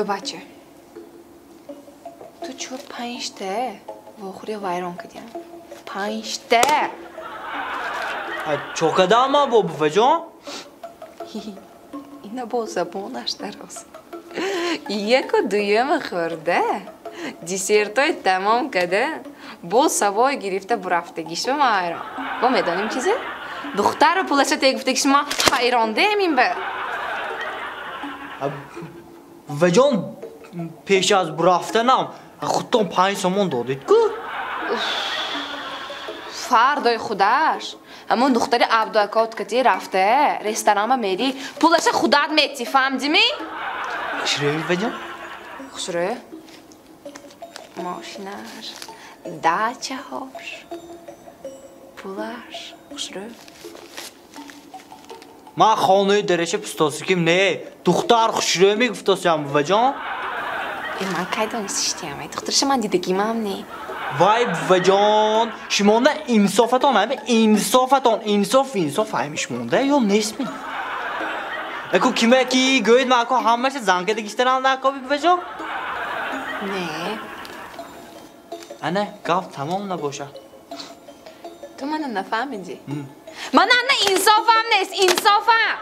بچه تو چوب 5 تا واخوری وایران کدیم 5 تا چوکده ama bu بفجان اینا با زبونش دراست یک و دویم خورده دیسرتای تمام کده با سوای گرفته برفتگیش به ما حیران با میدانیم چیزه؟ دختر پولشه تگفتگیش ما حیرانده امین به بفجان پیش از برفتنم خودتون 5 سومون دادید که؟ فردای خودش همون دختری عبدالکات کتی رفته رستوران میری پولش خودت میتی فهمدی می؟ خشره بفجان؟ خسره ماشینش دچه هاش پولش خسره من خانه درشه پستاسی کم نه دختر خشره میگفتاسیم بفجان؟ من که دانستشتیم ای دخترش من دیدگیم هم نی وای بفجان شما نه انصافتان همه انصافتان انصاف همیش مونده یا نیست می؟ اکو کیمه کی گوید من اکو همه چه زنگه دگیشترم نکابی بفجان؟ نه انه گفت تمام نباشه تو منو نفهمیدی؟ من نه انصافم نیست انصافم